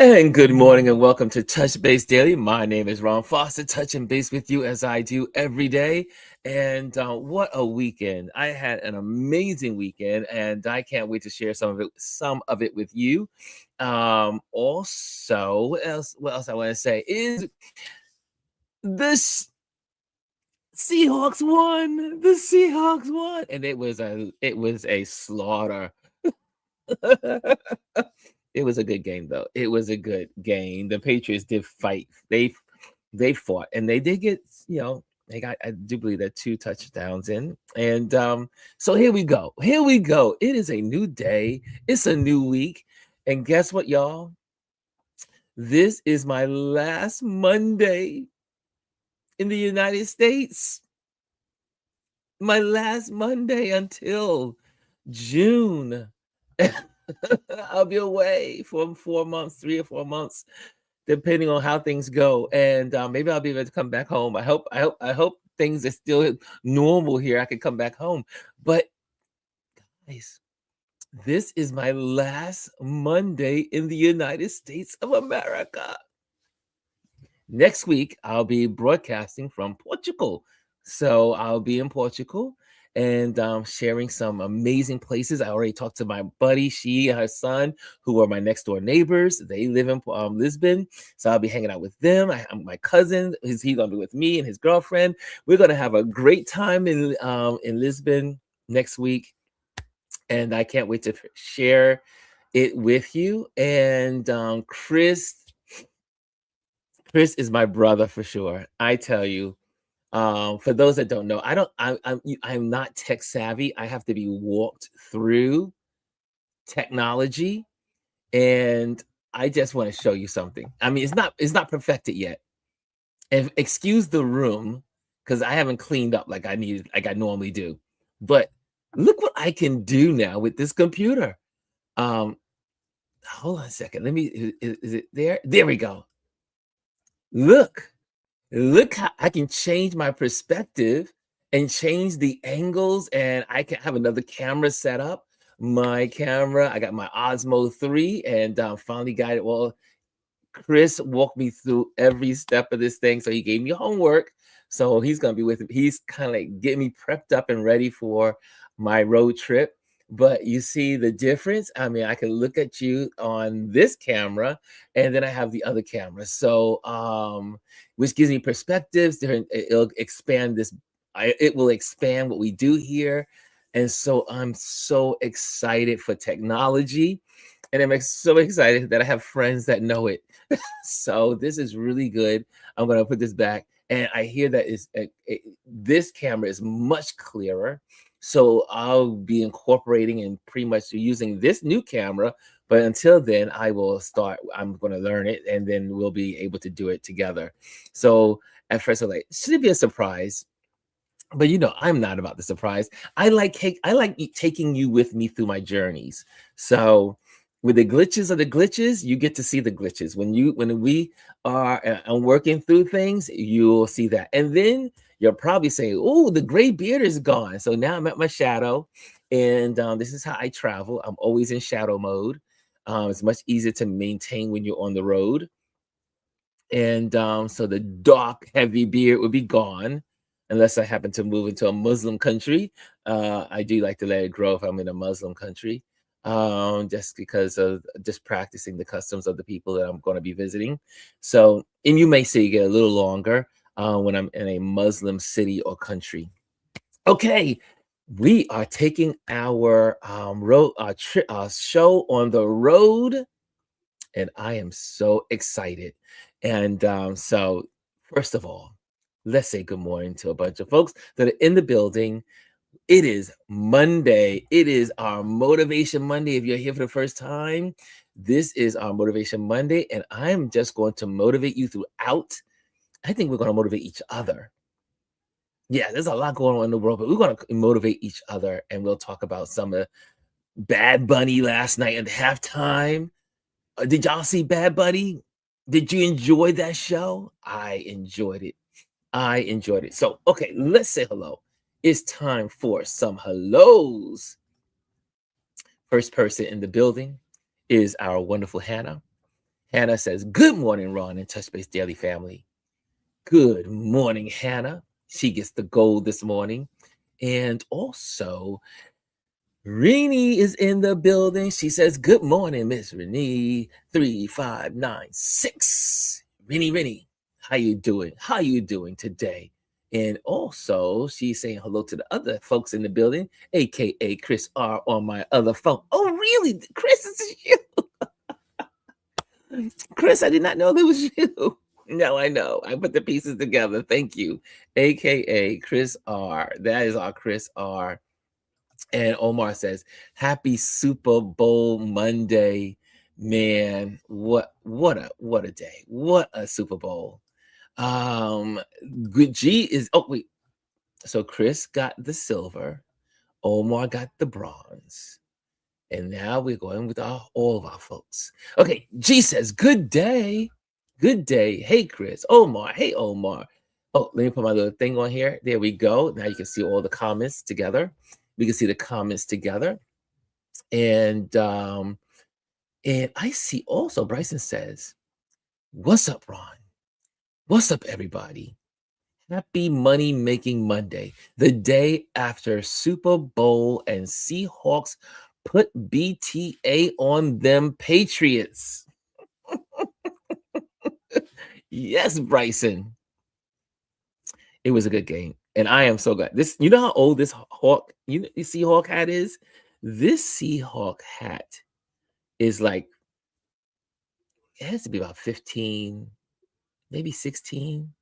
And good morning and welcome to Touch Base Daily. My name is Ron Foster, touching base with you as I do every day. And what a weekend. I had an amazing weekend and I can't wait to share some of it with you. Also, what else I want to say is this Seahawks won. The Seahawks won. And it was a slaughter. It was a good game, though. It was a good game. The Patriots did fight. They fought, and they did get, they got, I do believe that 2 touchdowns in. And so here we go. Here we go. It is a new day. It's a new week. And guess what, y'all? This is my last Monday in the United States. My last Monday until June. I'll be away for 4 months, 3 or 4 months, depending on how things go, and maybe I'll be able to come back home. I hope things are still normal here. I can come back home, but guys, this is my last Monday in the United States of America. Next week, I'll be broadcasting from Portugal. So I'll be in Portugal and sharing some amazing places. I already talked to my buddy, she and her son, who are my next door neighbors. They live in Lisbon. So I'll be hanging out with them. My cousin, he's going to be with me and his girlfriend. We're going to have a great time in Lisbon next week. And I can't wait to share it with you. And Chris is my brother for sure. I tell you, for those that don't know, I'm not tech savvy. I have to be walked through technology, and I just want to show you something. I mean, it's not perfected yet. And excuse the room because I haven't cleaned up like I normally do. But look what I can do now with this computer. Hold on a second. Let me. Is it there? There we go. Look how I can change my perspective and change the angles, and I can have another camera set up. My camera, I got my Osmo 3 and finally got it. Well, Chris walked me through every step of this thing. So he gave me homework. So he's going to be with me. He's kind of like getting me prepped up and ready for my road trip. But you see the difference? I mean, I can look at you on this camera and then I have the other camera. So, which gives me perspectives. It'll expand it will expand what we do here. And so I'm so excited for technology. And I'm so excited that I have friends that know it. So this is really good. I'm going to put this back. And I hear that this camera is much clearer. So I'll be incorporating and pretty much using this new camera. But until then, I'm going to learn it and then we'll be able to do it together. So at first I was like, should it be a surprise? But I'm not about the surprise. I like taking you with me through my journeys. So with the glitches of the glitches, you get to see the glitches. When we are working through things, you'll see that. And then you're probably saying, oh, the gray beard is gone. So now I'm at my shadow. And this is how I travel. I'm always in shadow mode. It's much easier to maintain when you're on the road. And so the dark, heavy beard would be gone. Unless I happen to move into a Muslim country. I do like to let it grow if I'm in a Muslim country, just because of just practicing the customs of the people that I'm going to be visiting. So, and you may see it get a little longer when I'm in a Muslim city or country. Okay, we are taking our our show on the road, and I am so excited. And so, first of all, let's say good morning to a bunch of folks that are in the building. It is Monday. It is our Motivation Monday. If you're here for the first time, this is our Motivation Monday, and I'm just going to motivate you throughout. I think we're going to motivate each other. Yeah, there's a lot going on in the world, but we're going to motivate each other, and we'll talk about some of Bad Bunny last night at halftime. Did y'all see Bad Bunny? Did you enjoy that show? I enjoyed it. So, okay, let's say hello. It's time for some hellos. First person in the building is our wonderful Hannah. Hannah says, "Good morning, Ron and Touch Base Daily family." Good morning, Hannah. She gets the gold this morning. And also, Renee is in the building. She says, "Good morning, Miss Renee. 3596." Renee, how you doing? How you doing today? And also, she's saying hello to the other folks in the building, aka Chris R on my other phone. Oh, really? Chris, this is you. Chris, I did not know that was you. No, I know. I put the pieces together. Thank you. AKA Chris R. That is our Chris R. And Omar says, "Happy Super Bowl Monday." Man, what a day. What a Super Bowl. Good G is oh wait. So Chris got the silver, Omar got the bronze. And now we're going with all of our folks. Okay, G says, "Good day. Good day. Hey, Chris. Omar. Hey, Omar." Oh, let me put my little thing on here. There we go. Now you can see all the comments together. We can see the comments together. And I see also Bryson says, "What's up, Ron? What's up, everybody? Happy Money Making Monday, the day after Super Bowl and Seahawks put BTA on them Patriots." Yes, Bryson. It was a good game. And I am so glad. This, you know how old this Hawk, you Seahawk hat is? This Seahawk hat is like, it has to be about 15, maybe 16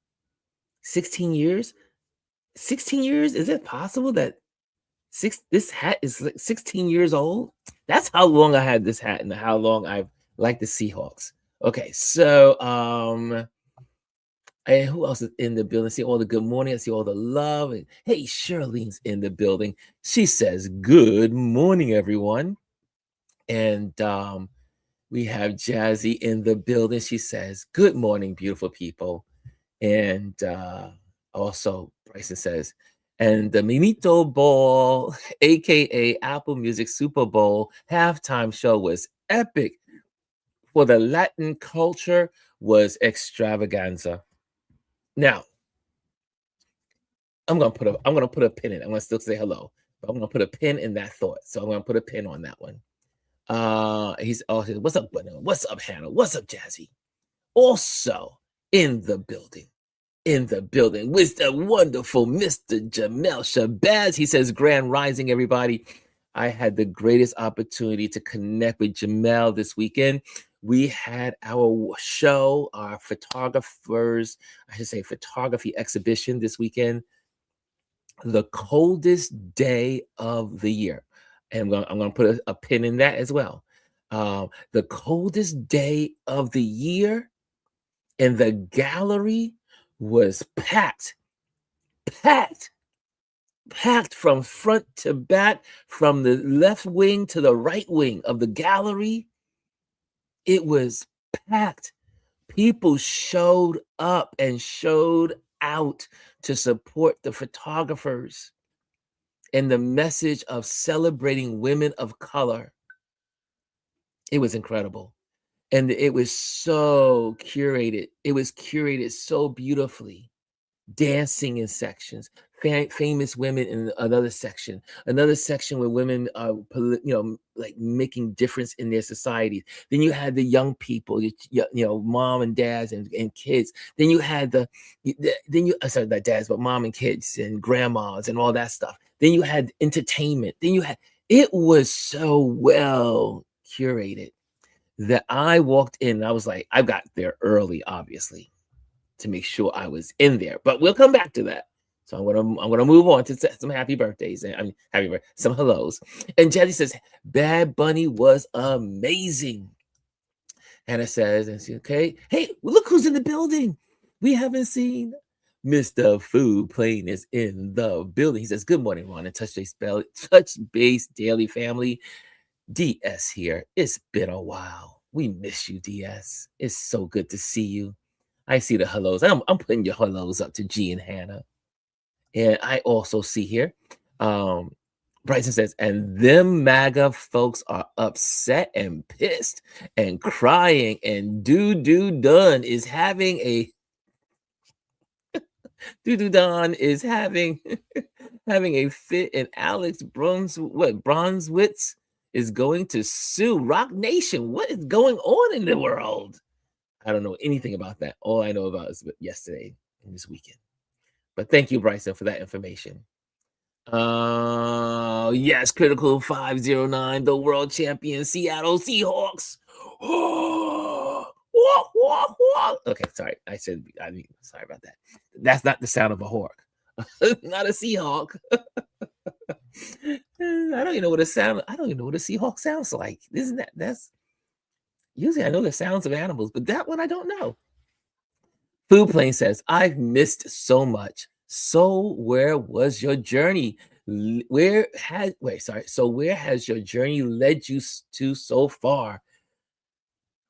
years. 16 years? Is it possible that this hat is like 16 years old? That's how long I had this hat and how long I've liked the Seahawks. Okay, so and who else is in the building? I see all the good morning. I see all the love. And hey, Shirlene's in the building. She says, "Good morning, everyone." And we have Jazzy in the building. She says, "Good morning, beautiful people." And also, Bryson says, "And the Minito Ball, aka Apple Music Super Bowl halftime show was epic. For the Latin culture was extravaganza." Now, I'm gonna put a pin in it. I'm gonna still say hello, but I'm gonna put a pin in that thought. So I'm gonna put a pin on that one. He's also, "What's up, Gwen? What's up, Hannah? What's up, Jazzy?" Also in the building, with the wonderful Mr. Jamel Shabazz. He says, "Grand Rising, everybody." I had the greatest opportunity to connect with Jamel this weekend. We had our show, our photographers, I should say photography exhibition this weekend, the coldest day of the year. And I'm gonna put a pin in that as well. The coldest day of the year, and the gallery was packed, packed, packed from front to back, from the left wing to the right wing of the gallery. It was packed. People showed up and showed out to support the photographers and the message of celebrating women of color. It was incredible. And it was so curated. It was curated so beautifully. Dancing in sections, famous women in another section where women are, like making difference in their society. Then you had the young people, mom and dads and kids. Then you had sorry, not dads, but mom and kids and grandmas and all that stuff. Then you had entertainment. It was so well curated that I walked in and I was like, I got there early, obviously, to make sure I was in there. But we'll come back to that. So I'm gonna move on to some happy birthdays and some hellos. And Jetty says, "Bad Bunny was amazing." Hannah says, and she, "Okay, hey, look who's in the building. We haven't seen Mr. Food Plane is in the building." He says, "Good morning, Ron and Touch Base Daily family. DS here. It's been a while. We miss you, DS. It's so good to see you." I see the hellos. I'm putting your hellos up to G and Hannah. And I also see here, um, Bryson says, and them MAGA folks are upset and pissed and crying, and Done is having a Don is having having a fit, and Alex Bronzewitz is going to sue Rock Nation. What is going on in the world? I don't know anything about that. All I know about is yesterday and this weekend. But thank you, Bryson, for that information. Yes, Critical 509, the world champion Seattle Seahawks. Walk, walk, walk. Okay, sorry. Sorry about that. That's not the sound of a hawk. Not a Seahawk. I don't even know what a Seahawk sounds like. Isn't that's usually I know the sounds of animals, but that one I don't know. Food Plane says, I've missed so much. So where was your journey? Where has your journey led you to so far?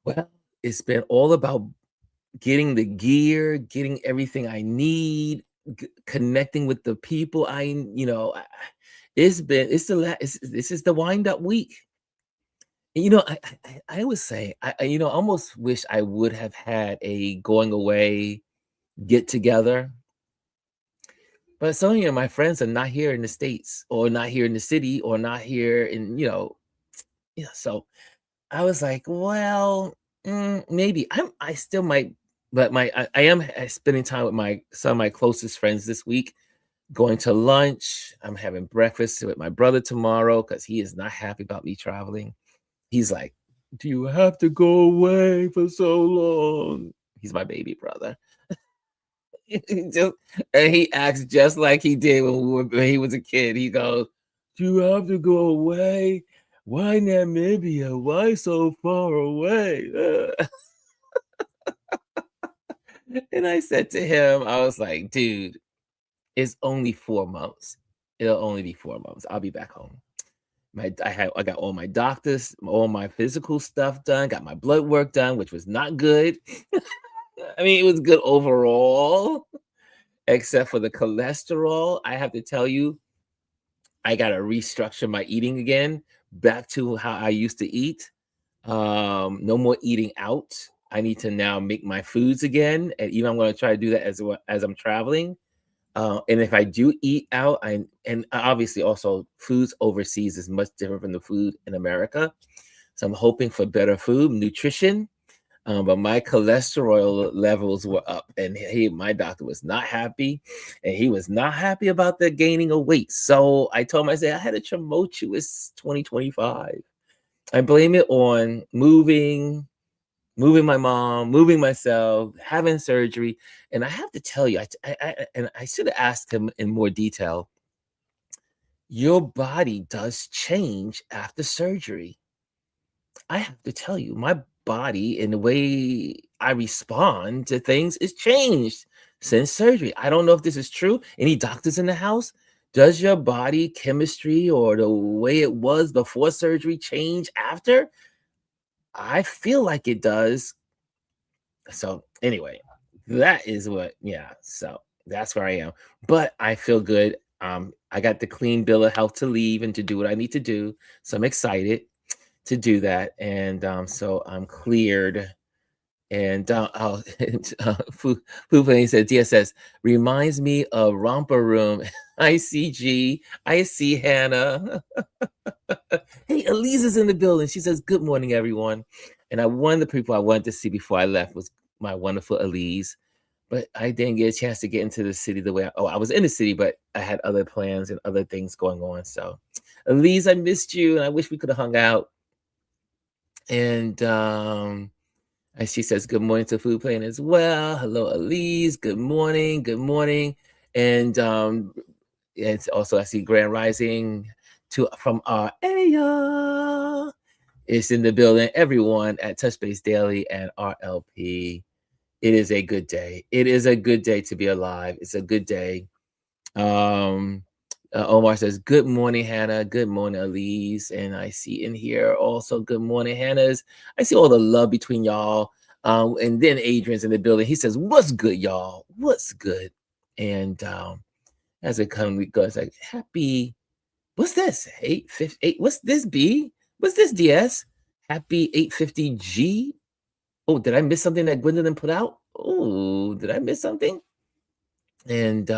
Well, it's been all about getting the gear, getting everything I need, connecting with the people this is the wind up week. I would say, almost wish I would have had a going away get together. But some of my friends are not here in the States, or not here in the city, or not here in, so I was like, well, maybe I still might, but I am spending time with some of my closest friends this week, going to lunch. I'm having breakfast with my brother tomorrow because he is not happy about me traveling. He's like, do you have to go away for so long? He's my baby brother. And he acts just like he did when he was a kid. He goes, do you have to go away? Why Namibia? Why so far away? And I said to him, I was like, dude, it's only 4 months. It'll only be 4 months. I'll be back home. I got all my doctors, all my physical stuff done, got my blood work done, which was not good. I mean, it was good overall, except for the cholesterol. I have to tell you, I got to restructure my eating again, back to how I used to eat. No more eating out. I need to now make my foods again, and even I'm going to try to do that as I'm traveling. And if I do eat out, and obviously also foods overseas is much different from the food in America. So I'm hoping for better food, nutrition. But my cholesterol levels were up, and my doctor was not happy, and he was not happy about the gaining of weight. So I told him, I said, I had a tumultuous 2025. I blame it on moving my mom, moving myself, having surgery. And I have to tell you, I should have asked him in more detail. Your body does change after surgery. I have to tell you, my body and the way I respond to things is changed since surgery. I don't know if this is true. Any doctors in the house? Does your body chemistry or the way it was before surgery change after? I feel like it does. So anyway, that is so that's where I am. But I feel good. I got the clean bill of health to leave and to do what I need to do. So I'm excited to do that. And so I'm cleared. And Fu Pei said DSS reminds me of Romper Room. ICG. I see Hannah. Hey, Elise is in the building. She says, good morning, everyone. And one of the people I wanted to see before I left was my wonderful Elise. But I didn't get a chance to get into the city the way I was in the city, but I had other plans and other things going on. So, Elise, I missed you, and I wish we could have hung out. And she says, good morning to Food Plane as well. Hello, Elise. Good morning. Good morning. And it's also, I see Grand Rising from our area. It's in the building. Everyone at Touch Base Daily and RLP. It is a good day. It is a good day to be alive. It's a good day. Omar says, good morning, Hannah. Good morning, Elise. And I see in here also, good morning, Hannah's. I see all the love between y'all. And then Adrian's in the building. He says, what's good, y'all? What's good? And as it comes, it's like, happy What's this? 858. What's this, B? What's this, DS? Happy 850G? Oh, did I miss something that Gwendolyn put out? Oh, did I miss something? And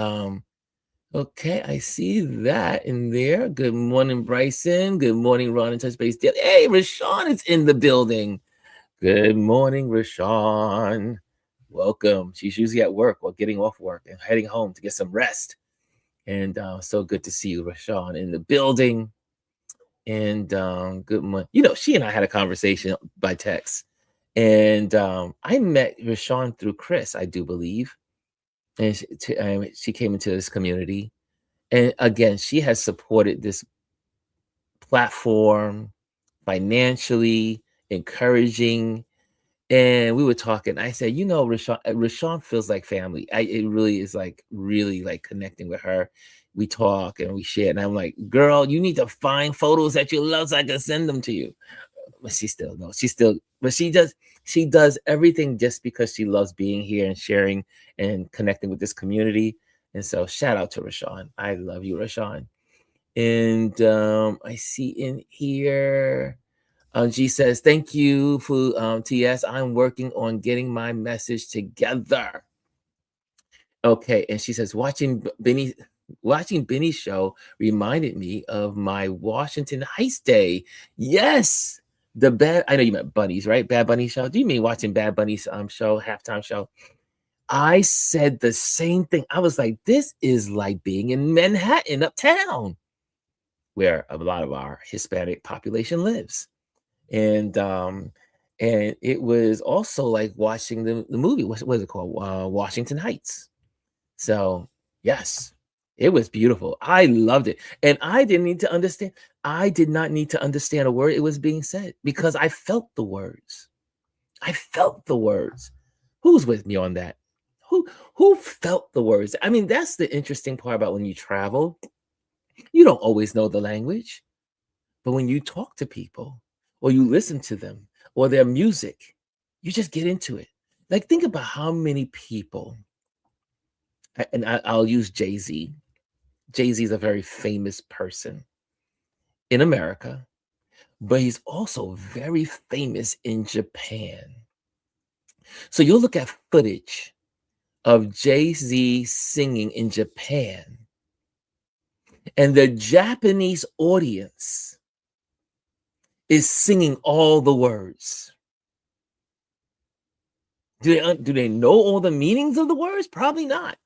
okay, I see that in there. Good morning, Bryson. Good morning, Ron and Touch Base. Hey, Rashawn is in the building. Good morning, Rashawn. Welcome. She's usually at work or getting off work and heading home to get some rest. And so good to see you, Rashawn, in the building. And good morning. You know, she and I had a conversation by text. And I met Rashawn through Chris, I do believe. And she came into this community. And again, she has supported this platform financially, encouraging. And we were talking. I said, you know, Rashawn feels like family. It really is like really like connecting with her. We talk and we share. And I'm like, girl, you need to find photos that you love so I can send them to you. But she still knows. But she does everything just because she loves being here and sharing and connecting with this community. And so shout out to Rashawn. I love you, Rashawn. And I see in here, G says, thank you for TS. I'm working on getting my message together. Okay. And she says, watching Benny's show reminded me of my Washington Heights day. Yes. I know you meant Bunnies, right? Bad Bunny show. Do you mean watching Bad Bunny's show, halftime show? I said the same thing. I was like, this is like being in Manhattan, uptown, where a lot of our Hispanic population lives. And it was also like watching the movie. What is it called? Washington Heights. So yes, it was beautiful. I loved it. And I didn't need to understand. I did not need to understand a word it was being said because I felt the words. I felt the words. Who's with me on that? Who who felt the words? I mean, that's the interesting part about when you travel. You don't always know the language, but when you talk to people or you listen to them or their music, you just get into it. Like think about how many people, I'll use Jay-Z. Jay-Z is a very famous person in America, but he's also very famous in Japan. So you'll look at footage of Jay-Z singing in Japan, and the Japanese audience is singing all the words. Do they know all the meanings of the words? Probably not.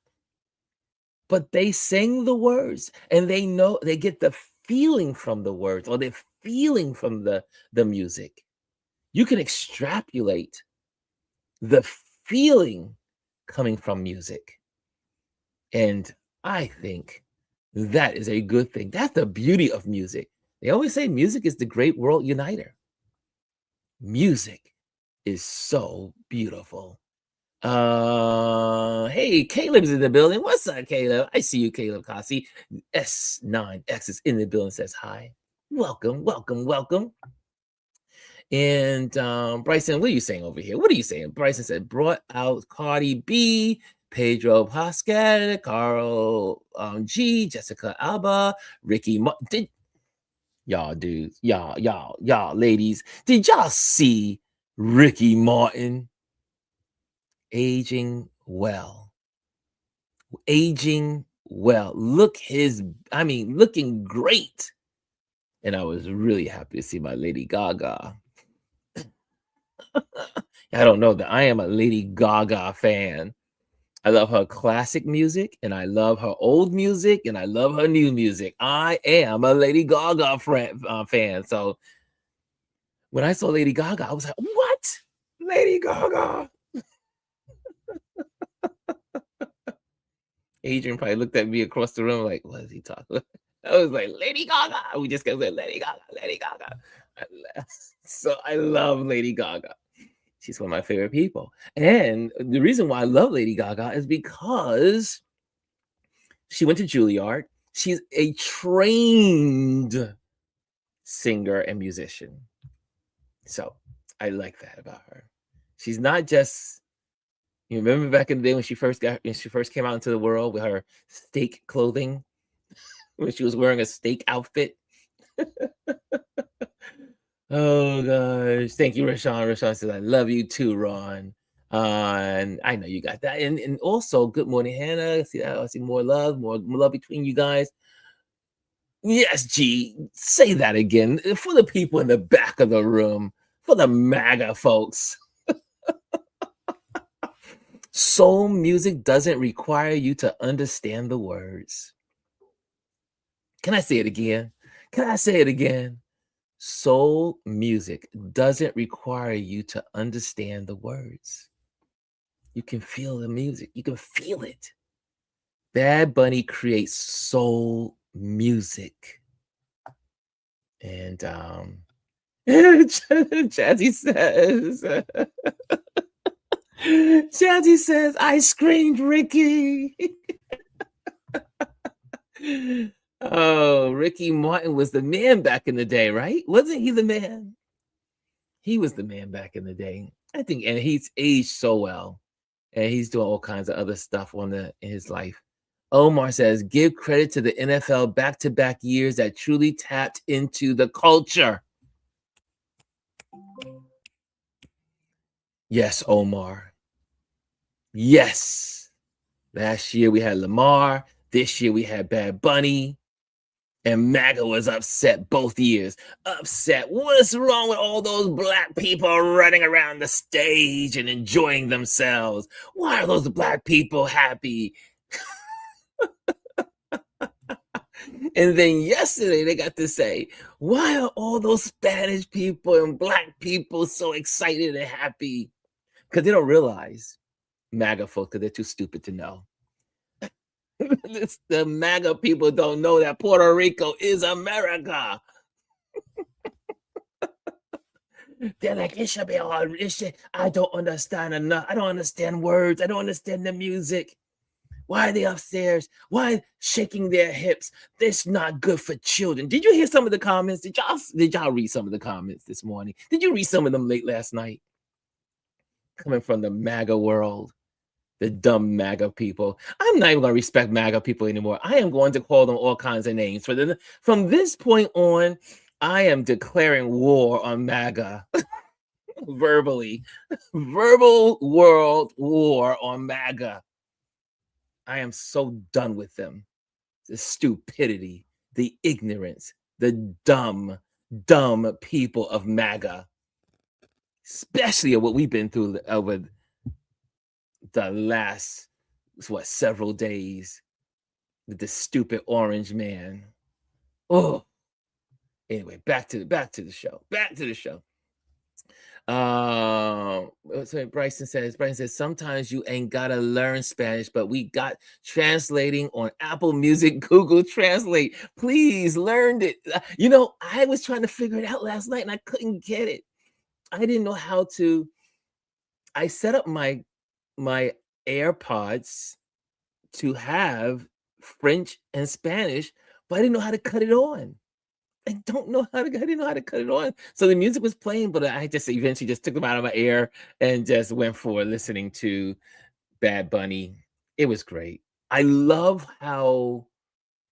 But they sing the words and they get the feeling from the words or the feeling from the music. You can extrapolate the feeling coming from music. And I think that is a good thing. That's the beauty of music. They always say music is the great world uniter. Music is so beautiful. Hey, Caleb's in the building. What's up, Caleb? I see you, Caleb Kasi. S9X is in the building, says hi. Welcome, welcome, welcome. And Bryson, what are you saying over here? What are you saying? Bryson said, brought out Cardi B, Pedro Pascal, Carl G, Jessica Alba, Ricky Martin. Y'all dudes, y'all ladies, did y'all see Ricky Martin aging well? Aging well. Looking great. And I was really happy to see my Lady Gaga. I don't know that I am a Lady Gaga fan. I love her classic music and I love her old music and I love her new music. I am a Lady Gaga fan. So when I saw Lady Gaga, I was like, what? Lady Gaga. Adrian probably looked at me across the room like, what is he talking about? I was like, Lady Gaga. We just kept saying, Lady Gaga, Lady Gaga. So I love Lady Gaga. She's one of my favorite people. And the reason why I love Lady Gaga is because she went to Juilliard. She's a trained singer and musician. So I like that about her. She's not just, you remember back in the day when she first came out into the world with her steak clothing? when she was wearing a steak outfit. Oh gosh. Thank you, Rashawn. Rashawn says, I love you too, Ron. And I know you got that. And also, good morning, Hannah. I see more more love between you guys. Yes, G. Say that again for the people in the back of the room, for the MAGA folks. Soul music doesn't require you to understand the words. Can I say it again? Can I say it again? Soul music doesn't require you to understand the words. You can feel the music. You can feel it. Bad Bunny creates soul music. And Jazzy says, Jazzy says, I screamed Ricky. Oh, Ricky Martin was the man back in the day, right? Wasn't he the man? He was the man back in the day. I think, and he's aged so well. And he's doing all kinds of other stuff in his life. Omar says, give credit to the NFL back-to-back years that truly tapped into the culture. Yes, Omar. Yes. Last year we had Lamar. This year we had Bad Bunny. And MAGA was upset both years. Upset. What's wrong with all those black people running around the stage and enjoying themselves? Why are those black people happy? And then yesterday they got to say, why are all those Spanish people and black people so excited and happy? Because they don't realize, MAGA folks, because they're too stupid to know. The MAGA people don't know that Puerto Rico is America. They're like, it should be all, I don't understand enough. I don't understand words. I don't understand the music. Why are they upstairs? Why shaking their hips? This not good for children. Did you hear some of the comments? Did y'all read some of the comments this morning? Did you read some of them late last night? Coming from the MAGA world. The dumb MAGA people. I'm not even going to respect MAGA people anymore. I am going to call them all kinds of names. From this point on, I am declaring war on MAGA. Verbally. Verbal world war on MAGA. I am so done with them. The stupidity, the ignorance, the dumb people of MAGA. Especially what we've been through over the last several days with the stupid orange man. Oh, anyway, back to the show. So Bryson says sometimes you ain't gotta learn Spanish, but we got translating on Apple Music, Google Translate. Please learn it. You know, I was trying to figure it out last night and I couldn't get it. I didn't know how to. I set up my AirPods to have French and Spanish, but I didn't know how to cut it on. I didn't know how to cut it on. So the music was playing, but I just eventually just took them out of my ear and just went for listening to Bad Bunny. It was great. I love how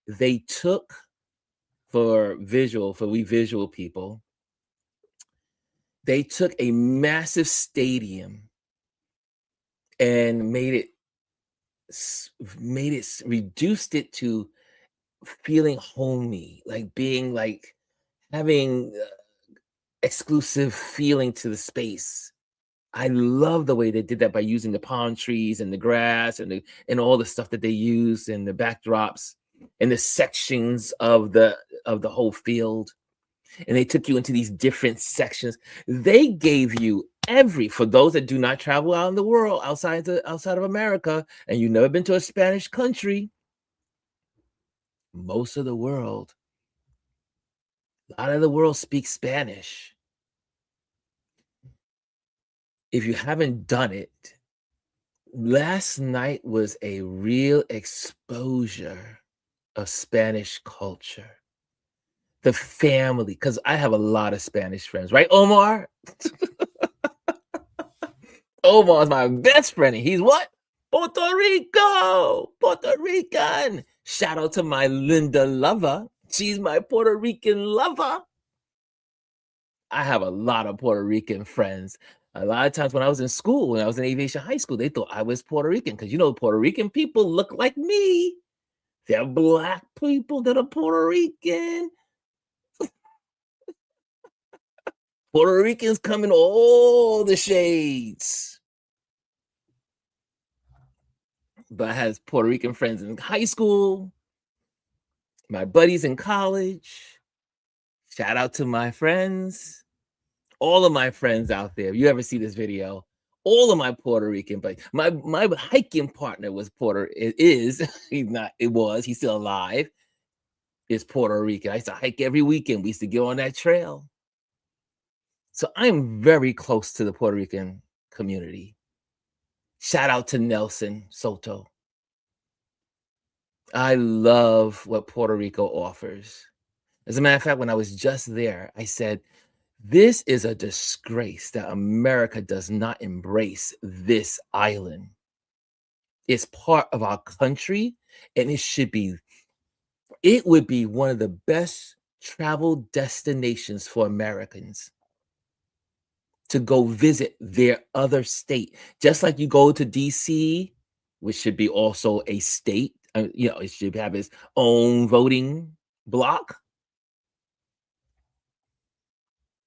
they took for we visual people, they took a massive stadium and reduced it to feeling homey, like being like having exclusive feeling to the space. I love the way they did that by using the palm trees and the grass and all the stuff that they used and the backdrops and the sections of the whole field. And they took you into these different sections. They gave you for those that do not travel out in the world outside of America, and you've never been to a Spanish country, most of the world, a lot of the world speaks Spanish. If you haven't done it, last night was a real exposure of Spanish culture. The family, because I have a lot of Spanish friends, right, Omar? Omar's my best friend. He's what? Puerto Rican. Shout out to my Linda lover. She's my Puerto Rican lover. I have a lot of Puerto Rican friends. A lot of times when I was in school, when I was in aviation high school, they thought I was Puerto Rican because Puerto Rican people look like me. They're black people that are Puerto Rican. Puerto Ricans come in all the shades. But I had Puerto Rican friends in high school, my buddies in college. Shout out to my friends, all of my friends out there. If you ever see this video, all of my Puerto Rican, but my hiking partner was he's not, it was, he's still alive, is Puerto Rican. I used to hike every weekend. We used to go on that trail. So I'm very close to the Puerto Rican community. Shout out to Nelson Soto. I love what Puerto Rico offers. As a matter of fact, when I was just there, I said, this is a disgrace that America does not embrace this island. It's part of our country, and it would be one of the best travel destinations for Americans to go visit their other state. Just like you go to DC, which should be also a state, it should have its own voting block.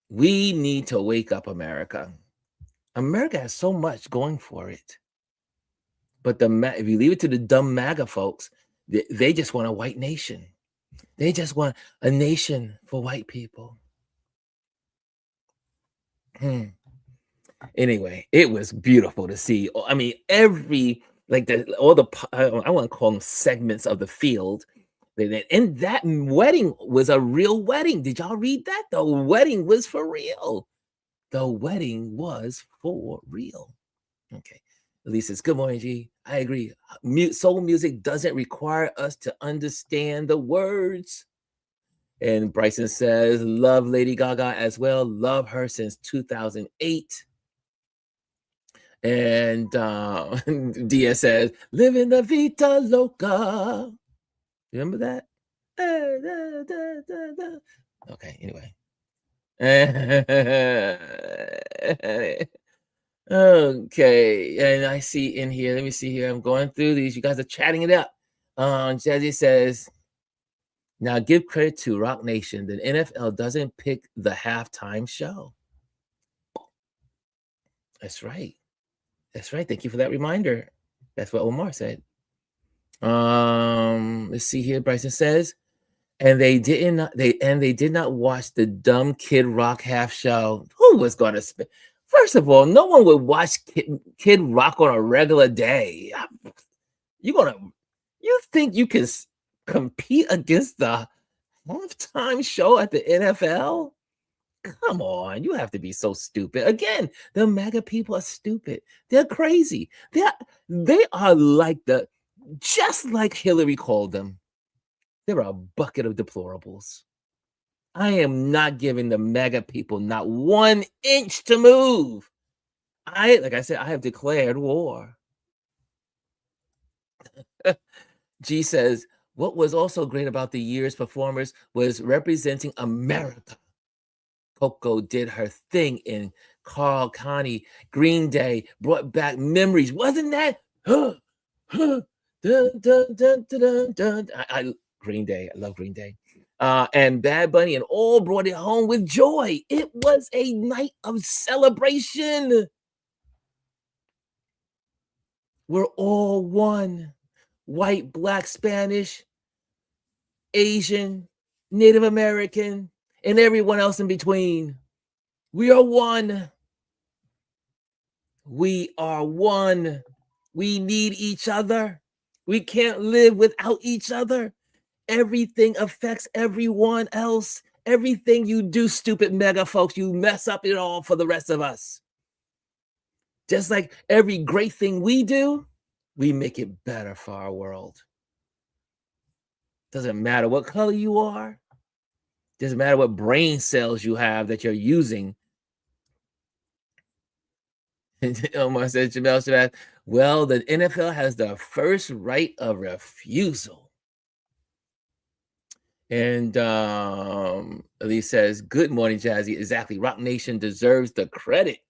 We need to wake up, America. America has so much going for it. But if you leave it to the dumb MAGA folks, they just want a white nation. They just want a nation for white people. Anyway, it was beautiful to see. I mean, I want to call them segments of the field. And that wedding was a real wedding. Did y'all read that? The wedding was for real. The wedding was for real. Okay. Elise says, good morning, G. I agree. Soul music doesn't require us to understand the words. And Bryson says, love Lady Gaga as well. Love her since 2008. And Dia says, living the Vita Loca. Remember that? Okay, anyway. Okay, and I see in here, let me see here. I'm going through these. You guys are chatting it up. Jazzy says, now give credit to Rock Nation. The NFL doesn't pick the halftime show. That's right. That's right. Thank you for that reminder. That's what Omar said. Let's see here. Bryson says, and they did not watch the dumb Kid Rock half show. Who was going to spend? First of all, no one would watch Kid Rock on a regular day. You think you can compete against the halftime show at the NFL? Come on, you have to be so stupid. Again, the MAGA people are stupid. They're crazy. They are just like Hillary called them. They're a bucket of deplorables. I am not giving the MAGA people not 1 inch to move. Like I said, I have declared war. G says, what was also great about the year's performers was representing America. Coco did her thing in Carl Connie. Green Day brought back memories. Wasn't that? Green Day. I love Green Day. And Bad Bunny and all brought it home with joy. It was a night of celebration. We're all one. White, black, Spanish, Asian, Native American, and everyone else in between. We are one. We are one. We need each other. We can't live without each other. Everything affects everyone else. Everything you do, stupid MAGA folks, you mess up it all for the rest of us. Just like every great thing we do, we make it better for our world. Doesn't matter what color you are. Doesn't matter what brain cells you have that you're using. Omar said, Jamel Shabazz, well, the NFL has the first right of refusal. And Elise says, "Good morning, Jazzy. Exactly. Rock Nation deserves the credit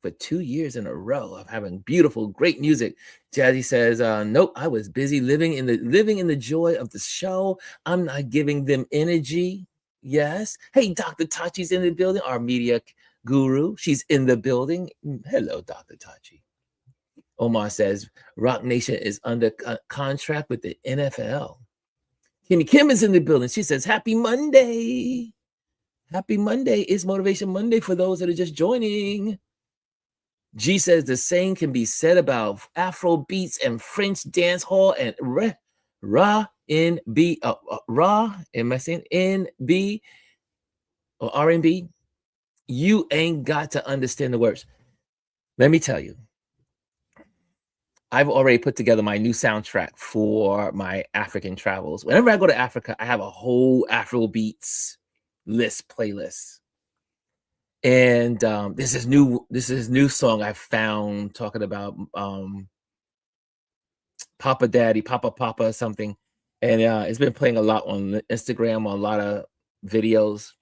for 2 years in a row of having beautiful, great music." Jazzy says, "Nope, I was busy living in the joy of the show. I'm not giving them energy." Yes. Hey, Dr. Tachi's in the building, our media guru. She's in the building. Hello, Dr. Tachi. Omar says, "Rock Nation is under contract with the NFL." Kimmy Kim is in the building. She says, "Happy Monday." Happy Monday. It's Motivation Monday for those that are just joining. G says the same can be said about Afro beats and French dance hall and raw NB, raw, am I saying NB or R&B? You ain't got to understand the words. Let me tell you, I've already put together my new soundtrack for my African travels. Whenever I go to Africa, I have a whole Afro beats playlist. And this is new song I found talking about Papa Daddy, Papa something. And it's been playing a lot on Instagram, on a lot of videos.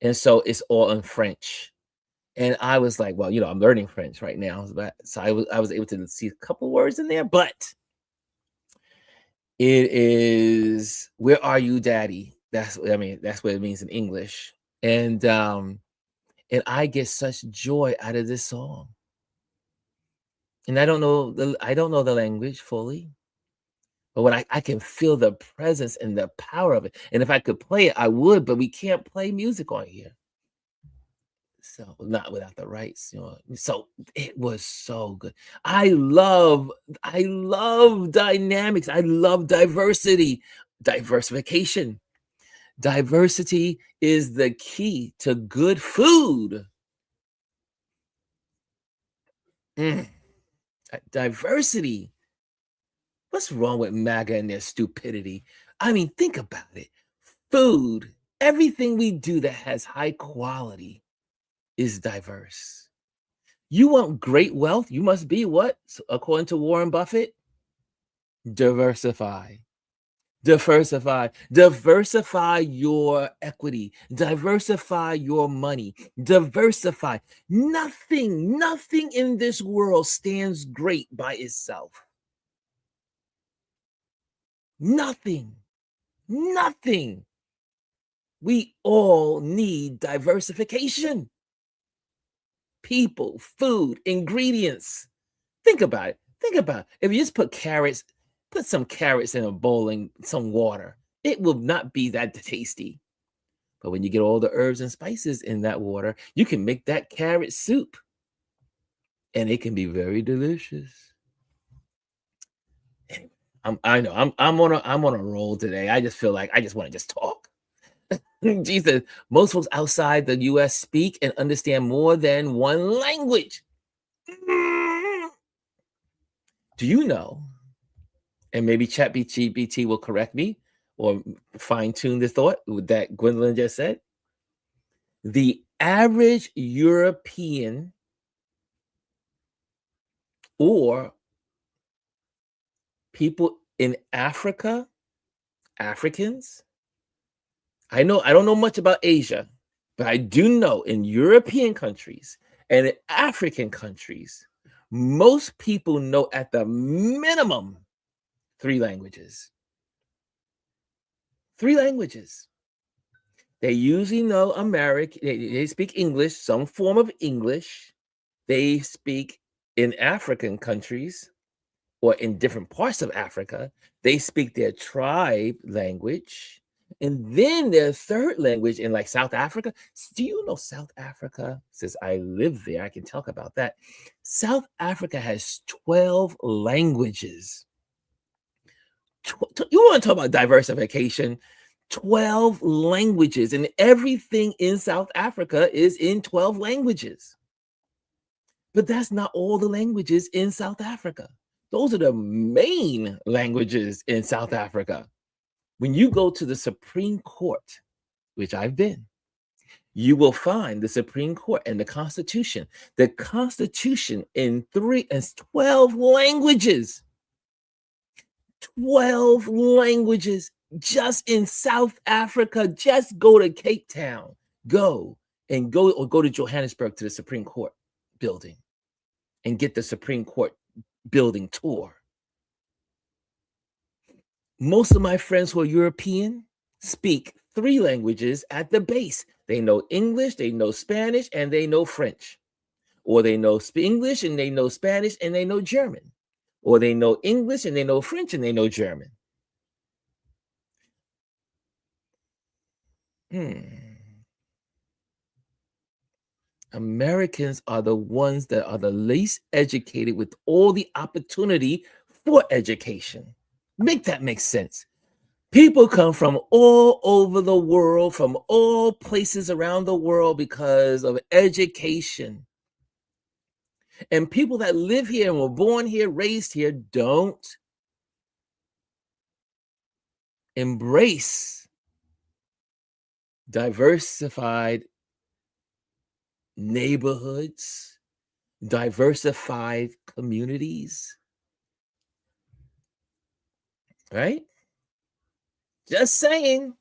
And so it's all in French. And I was like, well, I'm learning French right now. So I was able to see a couple words in there, but it is "Where Are You, Daddy?" That's what it means in English. And I get such joy out of this song. And I don't know the language fully, but when I can feel the presence and the power of it. And if I could play it, I would, but we can't play music on here. So not without the rights. So it was so good. I love dynamics. I love diversity, diversification. Diversity is the key to good food. Diversity. What's wrong with MAGA and their stupidity? I mean, think about it. Food, everything we do that has high quality is diverse. You want great wealth, you must be what? According to Warren Buffett, diversify. Diversify your equity, diversify your money, diversify. Nothing in this world stands great by itself. Nothing. We all need diversification. People, food, ingredients. Think about it. If you just put some carrots in a bowl and some water, it will not be that tasty. But when you get all the herbs and spices in that water, you can make that carrot soup. And it can be very delicious. I know I'm on a roll today. I just feel like I just want to just talk. Jesus, most folks outside the US speak and understand more than one language. Do you know? And maybe ChatGPT will correct me or fine-tune the thought that Gwendolyn just said. The average European or people in Africa, Africans, I don't know much about Asia, but I do know in European countries and in African countries, most people know at the minimum 3 languages. 3 languages. They usually know American, they speak English, some form of English. They speak in African countries or in different parts of Africa, they speak their tribe language. And then their third language in like South Africa. Do you know South Africa? Since I live there, I can talk about that. South Africa has 12 languages. You want to talk about diversification? 12 languages, and everything in South Africa is in 12 languages. But that's not all the languages in South Africa. Those are the main languages in South Africa. When you go to the Supreme Court, which I've been, you will find the Supreme Court and the Constitution. The Constitution in 12 languages. 12 languages just in South Africa, just go to Cape Town. Go and go to Johannesburg to the Supreme Court building and get the Supreme Court building tour. Most of my friends who are European speak 3 languages at the base. They know English, they know Spanish, and they know French. Or they know English and they know Spanish and they know German. Or they know English and they know French and they know German. Americans are the ones that are the least educated with all the opportunity for education. Make that make sense. People come from all over the world, from all places around the world because of education. And people that live here and were born here, raised here, don't embrace diversified neighborhoods, diversified communities, right? Just saying.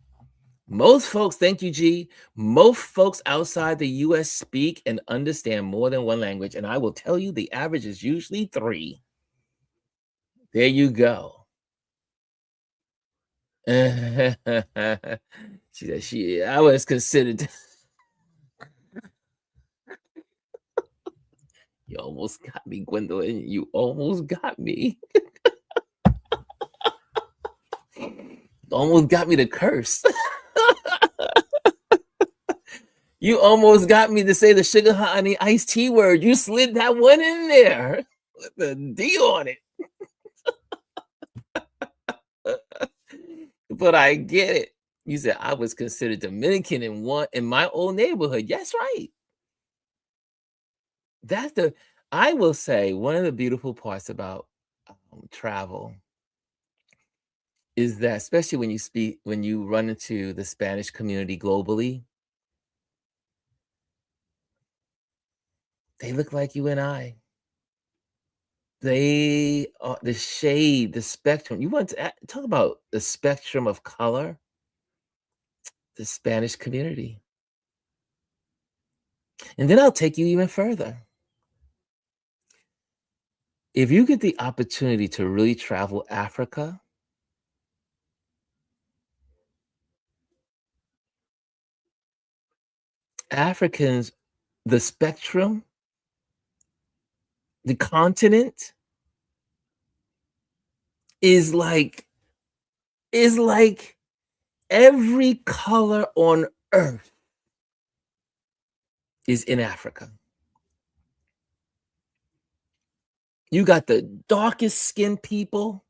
Most folks, thank you, G. Most folks outside the US speak and understand more than 1 language. And I will tell you, the average is usually 3. There you go. She said, I was considered. You almost got me, Gwendolyn. You almost got me. Almost got me to curse. You almost got me to say the sugar honey iced tea word. You slid that one in there with the D on it. But I get it. You said I was considered Dominican in my old neighborhood. Yes, right. I will say one of the beautiful parts about travel is that, especially when you run into the Spanish community globally, they look like you and I. They are the shade, the spectrum. You want to talk about the spectrum of color? The Spanish community. And then I'll take you even further. If you get the opportunity to really travel Africa, Africans, the spectrum, the continent is like every color on earth is in Africa. You got the darkest skinned people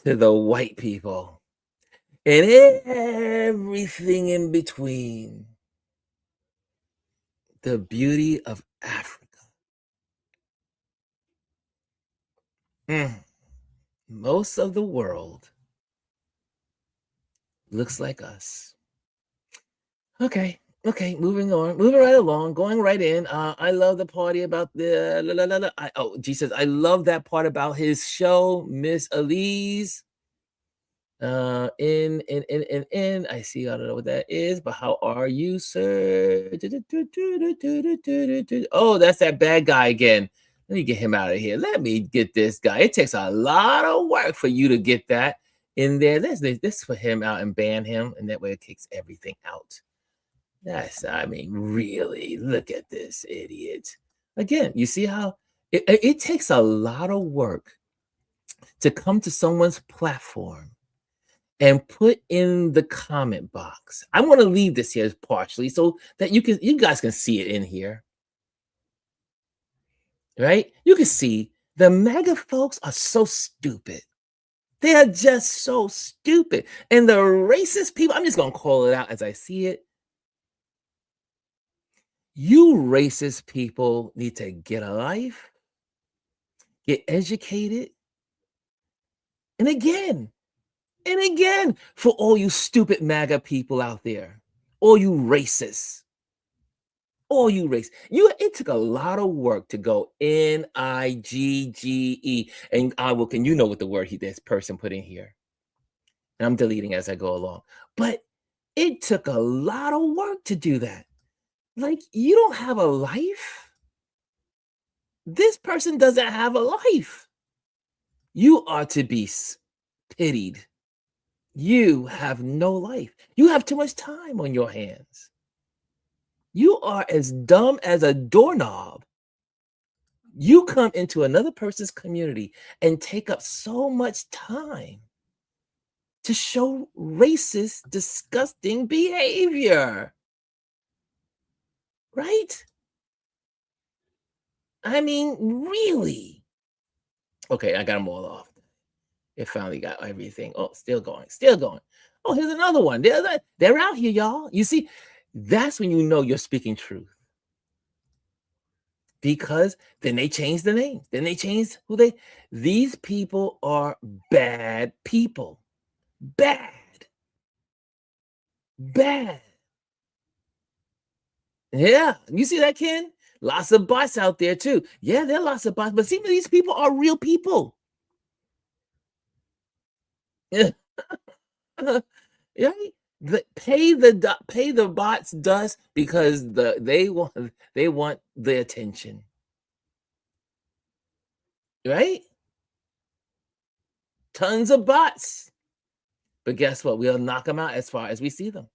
to the white people and everything in between. The beauty of Africa. Most of the world looks like us. Okay, moving on, moving right along, going right in. I love the party about the G says, I love that part about his show, Miss Elise. I see, I don't know what that is, but how are you, sir? Oh, that's that bad guy again. Let me get him out of here. Let me get this guy. It takes a lot of work for you to get that in there. Let's put him out and ban him, and that way it kicks everything out. I mean, really, look at this idiot. Again, you see how it takes a lot of work to come to someone's platform and put in the comment box. I want to leave this here partially so that you guys can see it in here. Right? You can see the MAGA folks are so stupid. They are just so stupid. And the racist people, I'm just going to call it out as I see it. You racist people need to get a life, get educated. And again, for all you stupid MAGA people out there, all you racists, it took a lot of work to go NIGGE. And I will, can you know what the word this person put in here? and I'm deleting as I go along. But it took a lot of work to do that. Like, you don't have a life. This person doesn't have a life. You are to be pitied. You have no life. You have too much time on your hands. You are as dumb as a doorknob. You come into another person's community and take up so much time to show racist, disgusting behavior. Right? I mean, really? Okay, I got them all off. It finally got everything. Oh, still going, still going. Oh, here's another one. They're out here, y'all. You see, that's when you know you're speaking truth. Because then they changed the name. Then they changed these people are bad people. Bad. Bad. Yeah. You see that, Ken? Lots of bots out there too. Yeah, there are lots of bots, but see, these people are real people. Yeah. Right? Pay the bots dust because they want the attention. Right? Tons of bots. But guess what? We'll knock them out as far as we see them.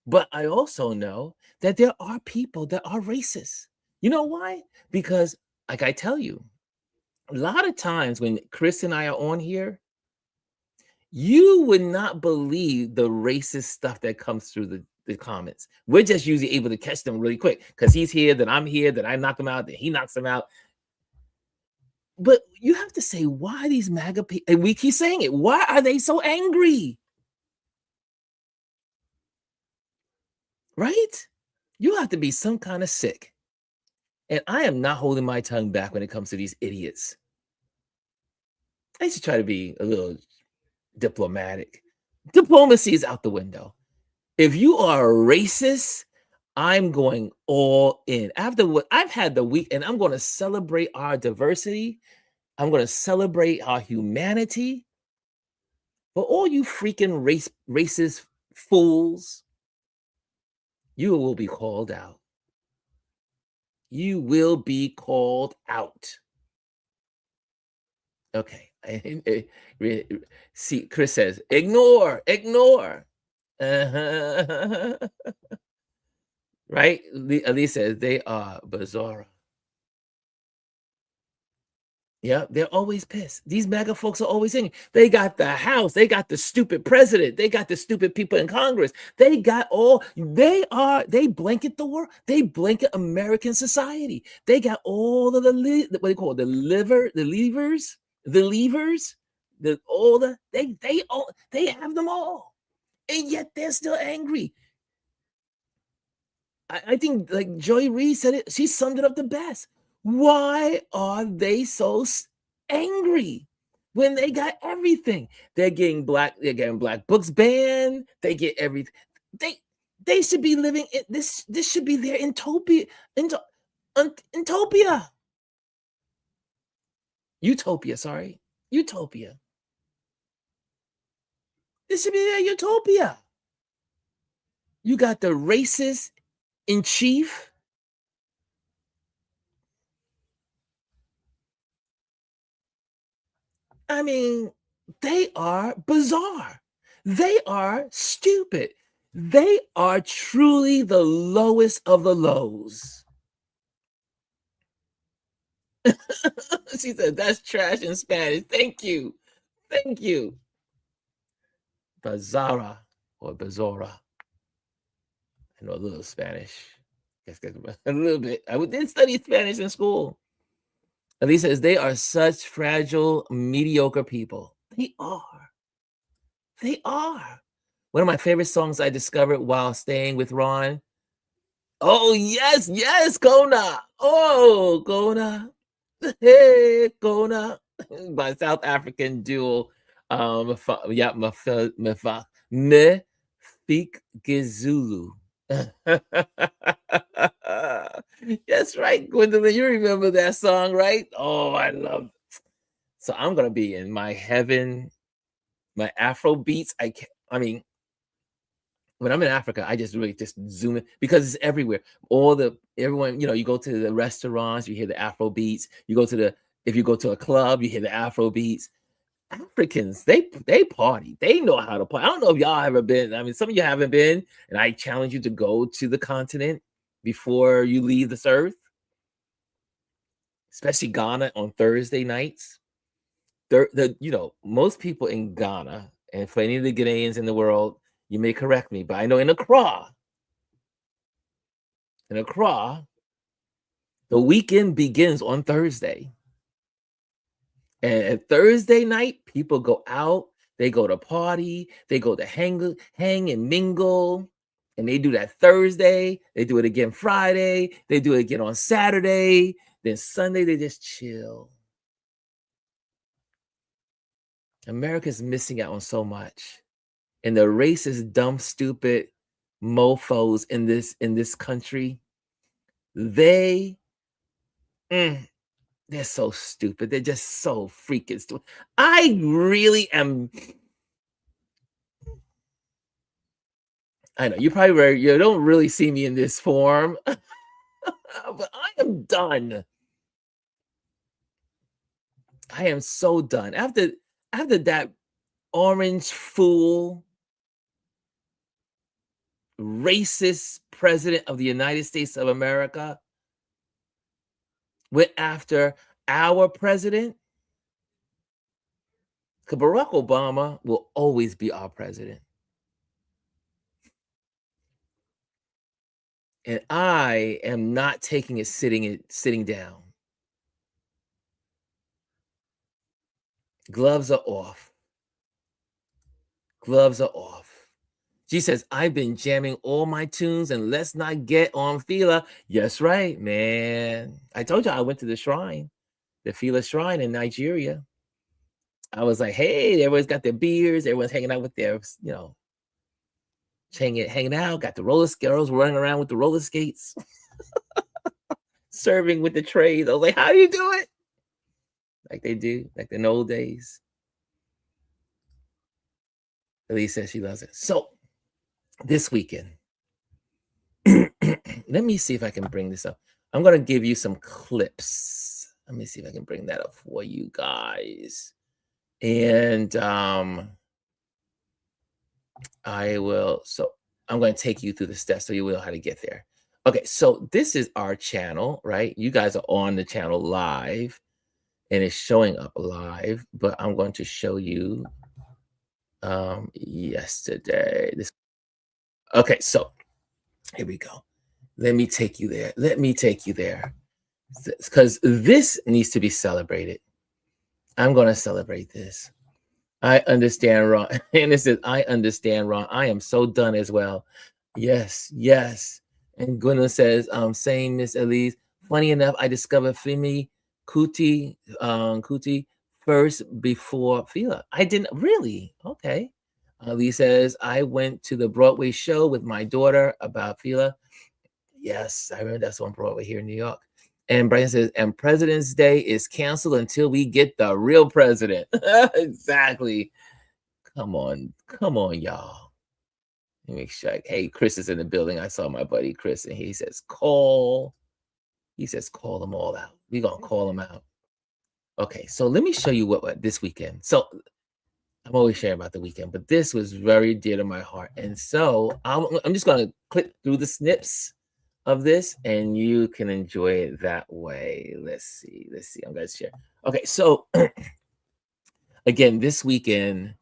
But I also know that there are people that are racist. You know why? Because, like I tell you, a lot of times when Chris and I are on here, you would not believe the racist stuff that comes through the comments. We're just usually able to catch them really quick because he's here, then I'm here, then I knock him out, then he knocks him out. But you have to say, why these MAGA people, and we keep saying it, why are they so angry? Right? You have to be some kind of sick. And I am not holding my tongue back when it comes to these idiots. I used to try to be a little diplomatic. Diplomacy is out the window. If you are a racist, I'm going all in. After what I've had the week, and I'm going to celebrate our diversity. I'm going to celebrate our humanity. For all you freaking racist fools, you will be called out. You will be called out. Okay. See, Chris says, ignore. Uh-huh. Right? Elise says, they are bizarre. Yeah, they're always pissed. These MAGA folks are always saying they got the House, they got the stupid president, they got the stupid people in Congress. They blanket the world, they blanket American society. They got all of what they call it, the levers, they have them all, and yet they're still angry. I think like Joy Reid said it, she summed it up the best. Why are they so angry when they got everything? They're getting black books banned. They get everything. They should be living in this. This should be their utopia. Utopia, sorry. Utopia. This should be their utopia. You got the racist in chief. I mean, they are bizarre. They are stupid. They are truly the lowest of the lows. She said, that's trash in Spanish. Thank you. Thank you. Bazara or Bazora. I know a little Spanish. A little bit. I did study Spanish in school. Elise says, they are such fragile, mediocre people. They are. They are. One of my favorite songs I discovered while staying with Ron. Oh, yes, Kona. Oh, Kona. Hey, Kona. By South African duo. Mefikizulu. That's right, Gwendolyn. You remember that song, right? Oh, I love it. So I'm gonna be in my heaven my Afro beats. I mean, when I'm in Africa, I just really just zoom in because it's everywhere. Everyone, you go to the restaurants, you hear the Afro beats. If you go to a club, you hear the Afro beats. Africans, they party. They know how to party. I don't know if y'all ever been. I mean, some of you haven't been, and I challenge you to go to the continent before you leave this earth, especially Ghana on Thursday nights. Most people in Ghana, and for any of the Ghanaians in the world, you may correct me, but I know in Accra, the weekend begins on Thursday. And at Thursday night, people go out, they go to party, they go to hang and mingle. And they do that Thursday, they do it again Friday, they do it again on Saturday, then Sunday they just chill. America's missing out on so much. And the racist, dumb, stupid mofos in this country, they're so stupid. They're just so freaking stupid. I really am. I know you don't really see me in this form, but I am done. I am so done. After that orange fool, racist president of the United States of America went after our president, because Barack Obama will always be our president. And I am not taking it sitting down. Gloves are off. Gloves are off. She says, I've been jamming all my tunes and let's not get on Fila. Yes, right, man. I told you I went to the shrine, the Fila shrine in Nigeria. I was like, hey, everyone's got their beers. Everyone's hanging out with their, hanging out. Got the girls running around with the roller skates, serving with the trays. I was like, how do you do it? Like they do, like in the old days. Elise says she loves it. So this weekend, let me see if I can bring this up. I'm going to give you some clips. Let me see if I can bring that up for you guys. And I will. So I'm going to take you through the steps so you will know how to get there. Okay, so this is our channel, right? You guys are on the channel live, and it's showing up live. But I'm going to show you yesterday. Okay, so here we go. Let me take you there. Because this needs to be celebrated. I'm going to celebrate this. I understand, Ron. And it says, I understand, Ron. I am so done as well. Yes. And Gwendolyn says, same, Miss Elise. Funny enough, I discovered Femi Kuti first before Fila. I didn't really. Okay. Lee says, I went to the Broadway show with my daughter about Fila. Yes, I remember that's on Broadway here in New York. And Brian says, and President's Day is canceled until we get the real president. Exactly. Come on, y'all. Let me make sure. Hey, Chris is in the building. I saw my buddy Chris, and he says, call them all out. We're going to call them out. Okay, so let me show you what this weekend. So I'm always sharing about the weekend, but this was very dear to my heart. And so I'm just going to click through the snips of this, and you can enjoy it that way. Let's see. I'm going to share. Okay, so again, this weekend,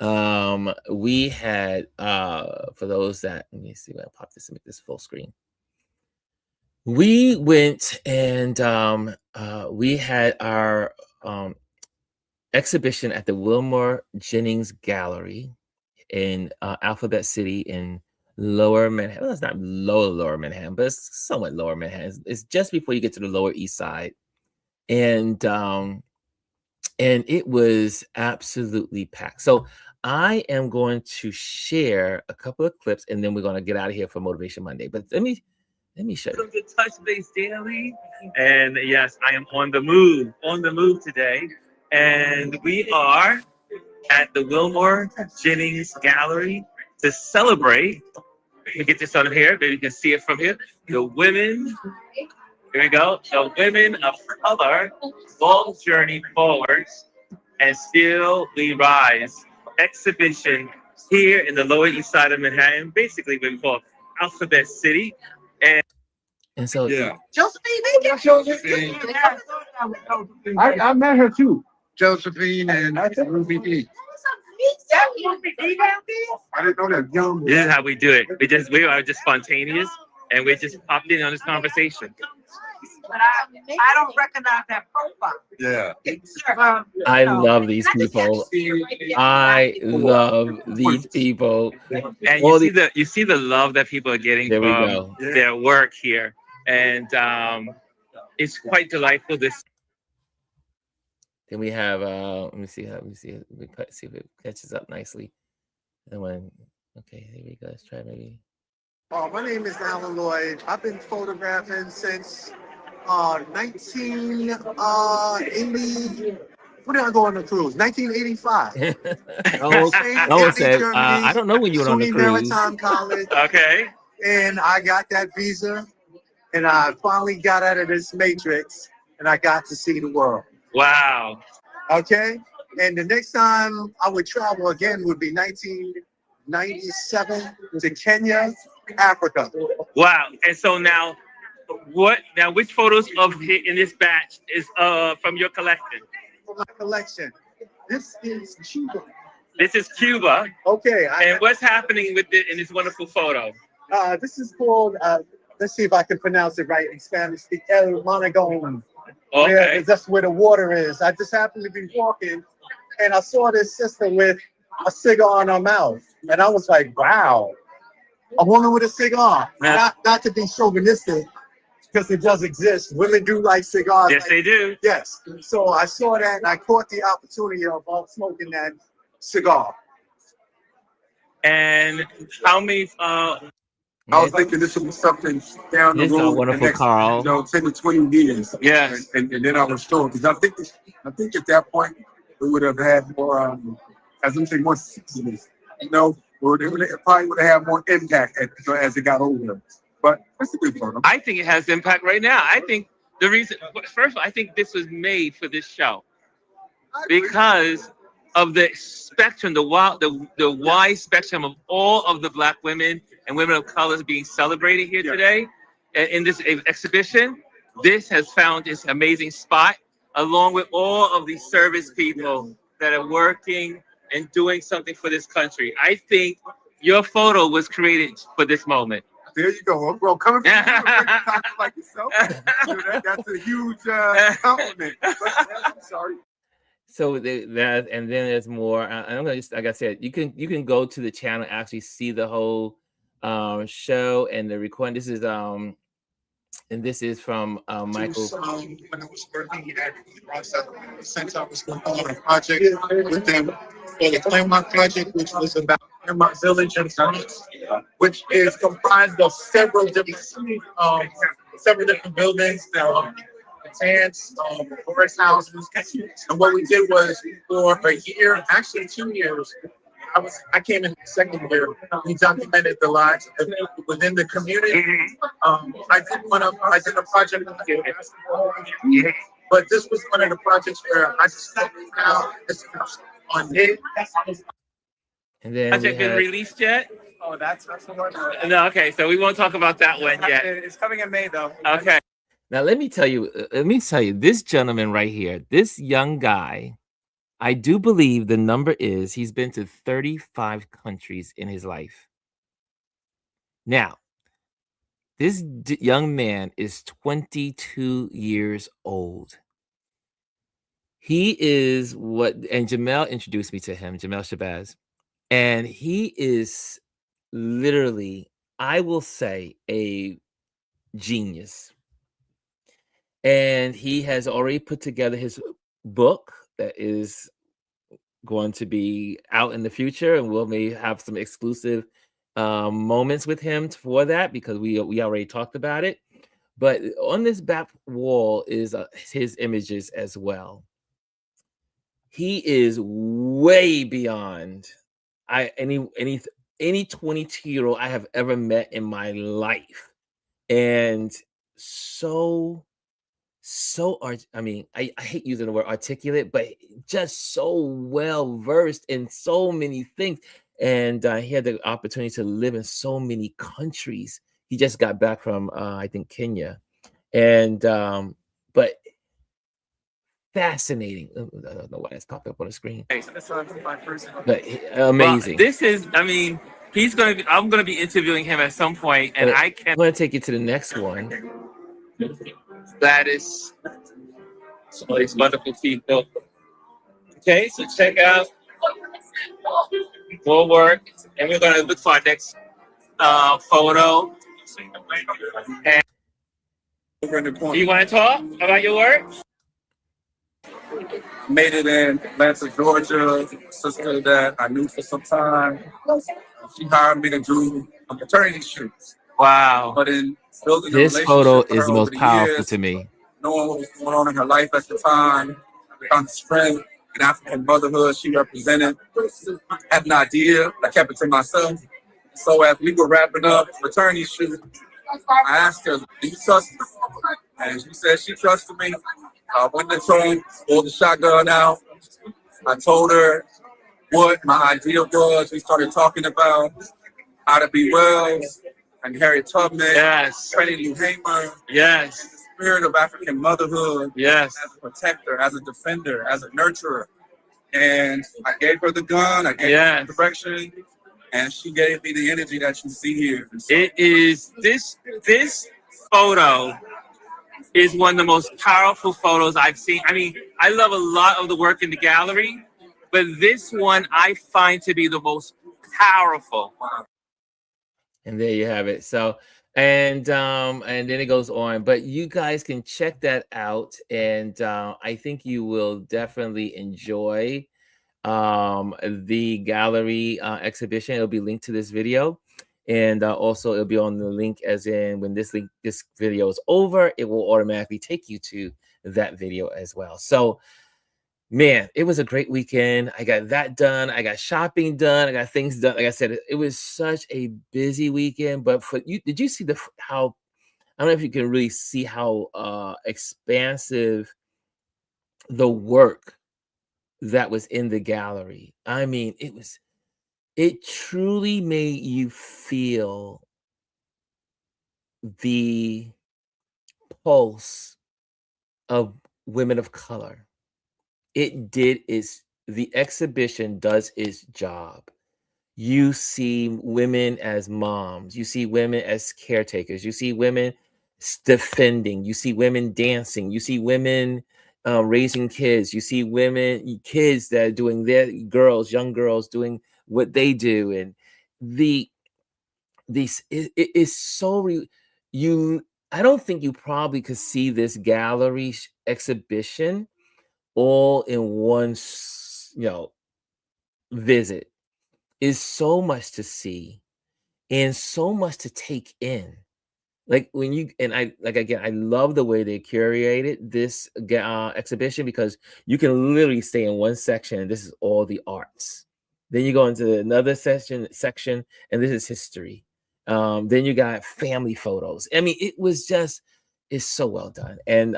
we had for those that, let me see if I pop this and make this full screen. We went and we had our exhibition at the Wilmer Jennings Gallery in Alphabet City in Lower Manhattan. Well, it's not lower Manhattan, but it's somewhat Lower Manhattan. It's just before you get to the Lower East Side, and it was absolutely packed. So I am going to share a couple of clips, and then we're going to get out of here for Motivation Monday. But let me show you. Welcome to Touch Base Daily, and yes, I am on the move today, and we are at the Wilmer Jennings Gallery to celebrate. Let me get this on here, maybe you can see it from here. The women, here we go. The women of color, long journey forward, and still we rise. Exhibition here in the Lower East Side of Manhattan, basically what we call Alphabet City. And so, Yeah. Josephine. I met her too. Josephine and Ruby D. I didn't know that. Young. this is how we do it. We are just spontaneous, and we just popped in on this conversation. But I don't recognize that profile. Yeah. I love these people. I love these people. And you see the love that people are getting from their work here, and it's quite delightful. Then we have let me see if it catches up nicely. Okay, here we go. Let's try maybe. My name is Alan Lloyd. I've been photographing since 1980. When did I go on the cruise? 1985. I don't know when you were on the cruise. Maritime College. Okay. And I got that visa, and I finally got out of this matrix, and I got to see the world. Wow. Okay. And the next time I would travel again would be 1997 to Kenya, Africa. Wow. And so now, which photos in this batch is from your collection? From my collection. This is Cuba. This is Cuba. Okay. And what's happening with it in this wonderful photo? This is called, let's see if I can pronounce it right in Spanish, the El Monagon. Okay. That's where the water is. I just happened to be walking, and I saw this sister with a cigar in her mouth. And I was like, wow, a woman with a cigar. Not to be chauvinistic, because it does exist. Women do like cigars. Yes, they do. Yes. So I saw that, and I caught the opportunity of smoking that cigar. And how many... I was thinking this would be something down the road. This is a wonderful Carl. 10 to 20 years. Yes. And then I was told, because I think at that point we would have had more, as I'm saying, more seasonings. It probably would have had more impact as it got older. But that's a good photo. I think it has impact right now. I think the reason, first of all, I think this was made for this show because of the spectrum, the wide spectrum of all of the Black women and women of color being celebrated here today in this exhibition. This has found its amazing spot, along with all of these service people that are working and doing something for this country. I think your photo was created for this moment. There you go. Well, coming from you, like yourself, that's a huge compliment. I'm sorry. So that, and then there's more. I'm gonna just, like I said, you can go to the channel, actually see the whole show and the recording. This is and this is from Michael. When I was working at since I was working on a project with them for the Claremont project, which was about Claremont Village in France, which is comprised of several different buildings. Plants, forest houses, and what we did was for a year, actually 2 years. I came in the second year. We documented the lives within the community. I did a project but this was one of the projects where I just found on it. And then project been released yet? Oh, that's the one. No, okay, so we won't talk about that one yet. It's coming in May, though. Okay. Now let me tell you, this gentleman right here, this young guy, I do believe the number is he's been to 35 countries in his life. Now, this young man is 22 years old. He is and Jamel introduced me to him, Jamel Shabazz, and he is literally, I will say, a genius. And he has already put together his book that is going to be out in the future, and we'll maybe have some exclusive moments with him for that, because we already talked about it. But on this back wall is his images as well. he is way beyond any 22-year-old I have ever met in my life. And so I mean, I hate using the word articulate, but just so well versed in so many things. And he had the opportunity to live in so many countries. He just got back from I think Kenya. And but fascinating. I don't know why it's popped up on the screen. But amazing. Well, this is, I mean, I'm gonna be interviewing him at some point, and But I can. I'm gonna take you to the next one. That is some of these wonderful people. Okay, so check out more work, and we're gonna look for our next photo. And you want to talk about your work? Made it in Atlanta, Georgia. Sister that I knew for some time. She hired me to do a maternity shoot. Wow. But in building a This relationship photo with her is the over most the powerful years, to me. knowing what was going on in her life at the time, I found the strength in African motherhood she represented. I had an idea. I kept it to myself. So as we were wrapping up maternity shoot, I asked her, "Do you trust me?" And she said she trusted me. I went to the trunk, pulled the shotgun out. I told her what my idea was. We started talking about how to be Wells and Harriet Tubman, Yes. Freddie Lou Hamer, Yes. the spirit of African motherhood, Yes. as a protector, as a defender, as a nurturer. And I gave her the gun, I gave her the direction, and she gave me the energy that you see here. It is this photo is one of the most powerful photos I've seen. I mean, I love a lot of the work in the gallery, but this one I find to be the most powerful. And there you have it. So and then it goes on, but you guys can check that out, and I think you will definitely enjoy the gallery exhibition. It'll be linked to this video, and also it'll be on the link, as in when this video is over, it will automatically take you to that video as well. So man, it was a great weekend. I got that done. I got shopping done. I got things done. Like I said, it was such a busy weekend. But for you, did you see how, I don't know if you can really see how expansive the work that was in the gallery. I mean, it truly made you feel the pulse of women of color. The exhibition does its job. You see women as moms, you see women as caretakers, you see women defending, you see women dancing, you see women raising kids, you see kids that are doing young girls doing what they do. And it is I don't think you probably could see this gallery exhibition all in one visit. Is so much to see and so much to take in. Like when you and I like again, I love the way they curated this exhibition, because you can literally stay in one section and this is all the arts. Then you go into another section and this is history. Then you got family photos. I mean, it's so well done. And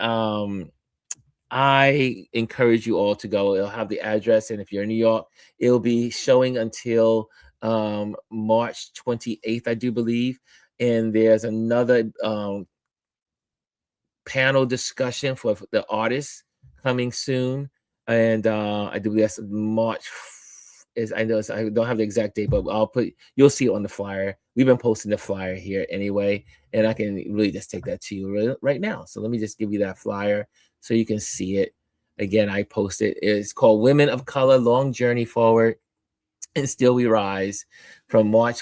I encourage you all to go. It'll have the address, and if you're in New York, it'll be showing until March 28th, I do believe. And there's another panel discussion for the artists coming soon, and I do believe that's March. I don't have the exact date, but you'll see it on the flyer. We've been posting the flyer here anyway, and I can really just take that to you right now. So let me just give you that flyer so you can see it. Again, I posted. It's called Women of Color: Long Journey Forward and Still We Rise, from February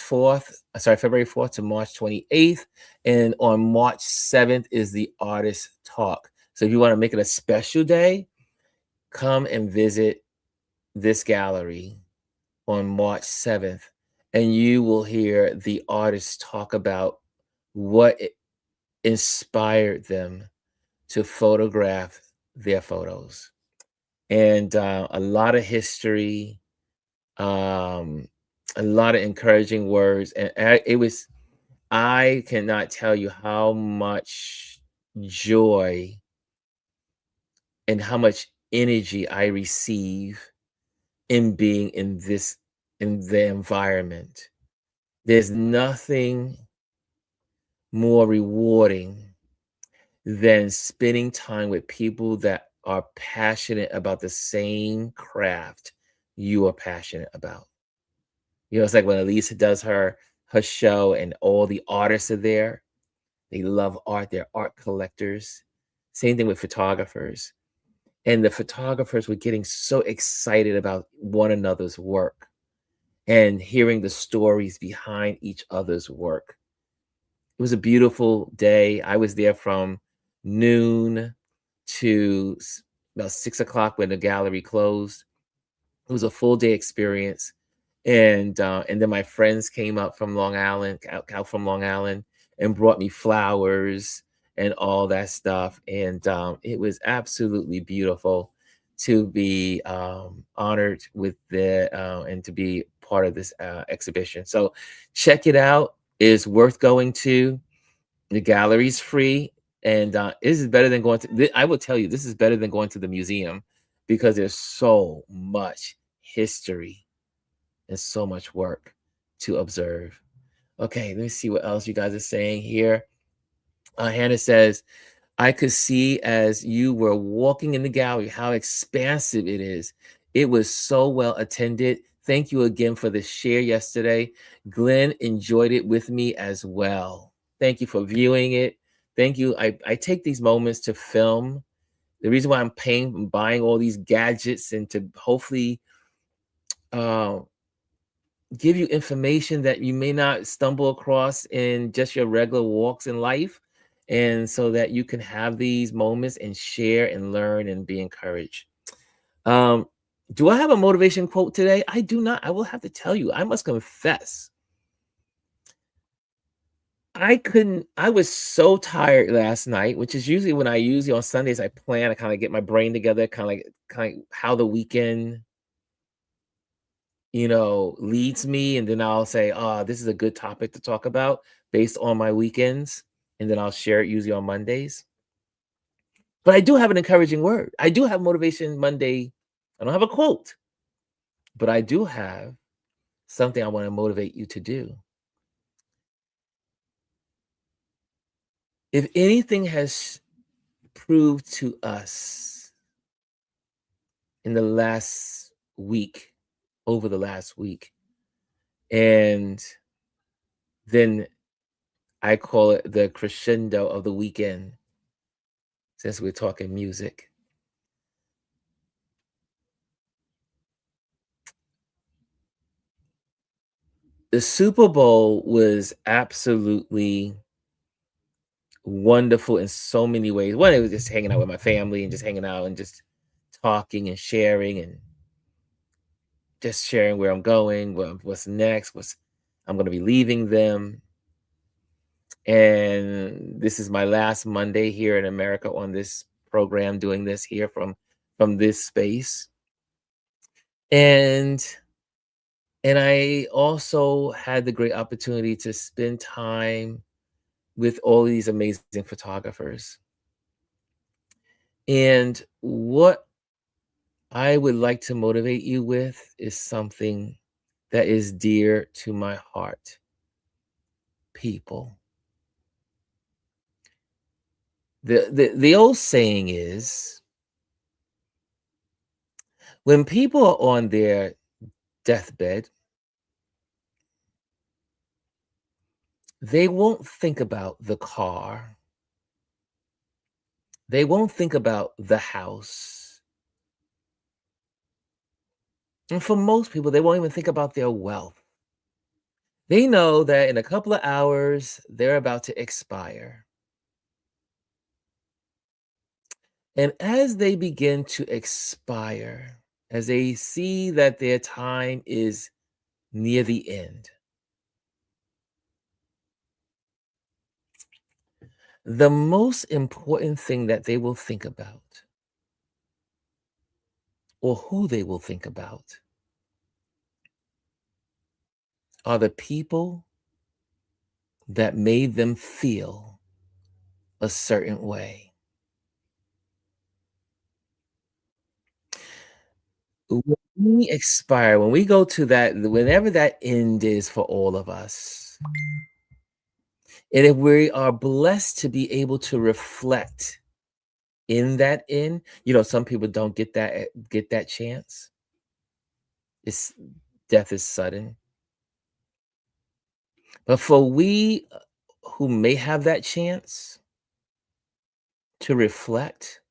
4th to March 28th. And on March 7th is the Artist Talk. So if you want to make it a special day, come and visit this gallery on March 7th, and you will hear the artists talk about what inspired them to photograph their photos. and a lot of history, a lot of encouraging words, and it was. I cannot tell you how much joy and how much energy I receive in being in the environment. There's nothing more rewarding than spending time with people that are passionate about the same craft you are passionate about. It's like when Elisa does her show and all the artists are there. They love art. They're art collectors. Same thing with photographers. And the photographers were getting so excited about one another's work and hearing the stories behind each other's work. It was a beautiful day. I was there from noon to about 6 o'clock when the gallery closed. It was a full day experience. And then my friends came up from Long Island, out from Long Island, and brought me flowers and all that stuff. And it was absolutely beautiful to be honored with and to be part of this exhibition. So check it out. It's worth going to. The gallery's free, and this is better than going to. I will tell you, this is better than going to the museum because there's so much history and so much work to observe. Okay, let me see what else you guys are saying here. Hannah says, I could see as you were walking in the gallery how expansive it is. It was so well attended. Thank you again for the share yesterday. Glenn enjoyed it with me as well. Thank you for viewing it. Thank you. I take these moments to film. The reason why I'm buying all these gadgets and to hopefully uh, give you information that you may not stumble across in just your regular walks in life, and so that you can have these moments and share and learn and be encouraged. Do I have a motivation quote today? I do not. I will have to tell you, I must confess, I was so tired last night, which is usually when I usually on Sundays I plan, I kind of get my brain together, kind of how the weekend leads me, and then I'll say, "Oh, this is a good topic to talk about based on my weekends," and then I'll share it usually on Mondays. But I do have an encouraging word. I do have Motivation Monday. I don't have a quote, but I do have something I want to motivate you to do. If anything has proved to us in the last week, over the last week, and then I call it the crescendo of the weekend, since we're talking music. The Super Bowl was absolutely wonderful in so many ways. One, it was just hanging out with my family and just hanging out and just talking and sharing and just sharing where I'm going, what's next, I'm going to be leaving them. And this is my last Monday here in America on this program, doing this here from this space. And I also had the great opportunity to spend time with all these amazing photographers. And what I would like to motivate you with is something that is dear to my heart. People. The old saying is, when people are on their deathbed, they won't think about the car. They won't think about the house. And for most people, they won't even think about their wealth. They know that in a couple of hours, they're about to expire. And as they begin to expire, as they see that their time is near the end, the most important thing that they will think about or who they will think about are the people that made them feel a certain way. When we expire, when we go to that, whenever that end is for all of us, and if we are blessed to be able to reflect in that end, some people don't get that chance. It's death is sudden. But for we who may have that chance to reflect,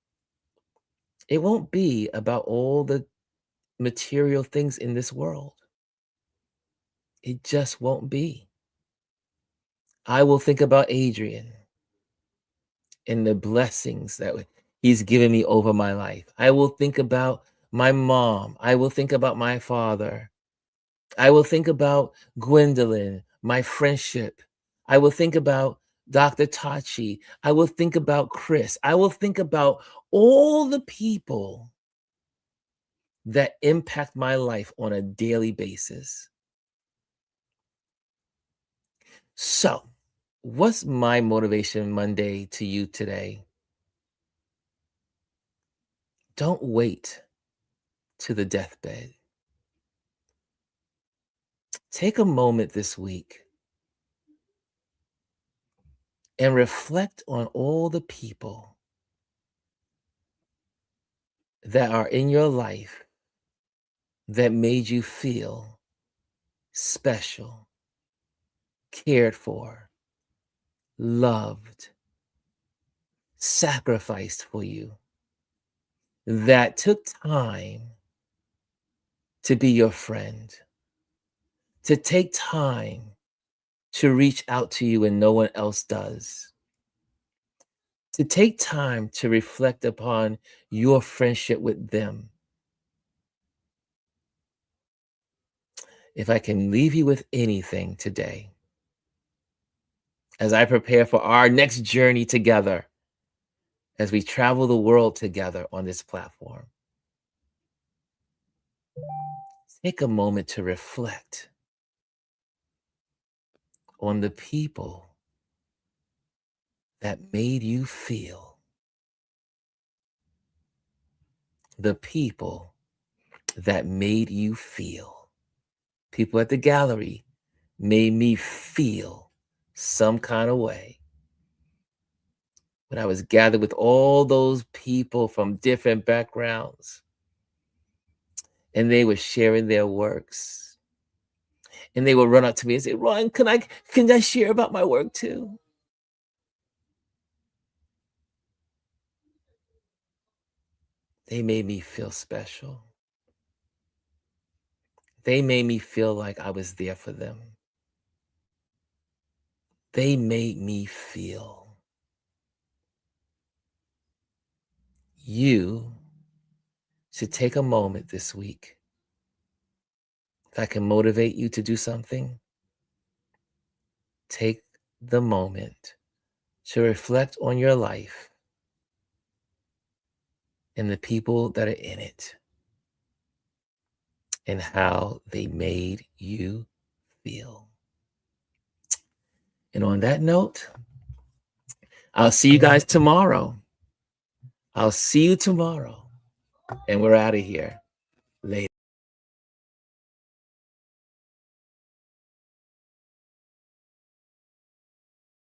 it won't be about all the material things in this world. It just won't be. I will think about Adrian and the blessings that he's given me over my life. I will think about my mom. I will think about my father. I will think about Gwendolyn, my friendship. I will think about Dr. Tachi. I will think about Chris. I will think about all the people that impact my life on a daily basis. So, what's my motivation Monday to you today? Don't wait to the deathbed. Take a moment this week and reflect on all the people that are in your life that made you feel special, cared for, loved, sacrificed for you, that took time to be your friend, to take time to reach out to you when no one else does, to take time to reflect upon your friendship with them. If I can leave you with anything today, as I prepare for our next journey together, as we travel the world together on this platform, take a moment to reflect on the people that made you feel, the people that made you feel. People at the gallery made me feel some kind of way. When I was gathered with all those people from different backgrounds, and they were sharing their works, and they would run up to me and say, "Ron, can I share about my work too?" They made me feel special. They made me feel like I was there for them. They made me feel. You should take a moment this week. If I can motivate you to do something, take the moment to reflect on your life and the people that are in it and how they made you feel. And on that note, I'll see you guys tomorrow. I'll see you tomorrow. And we're out of here.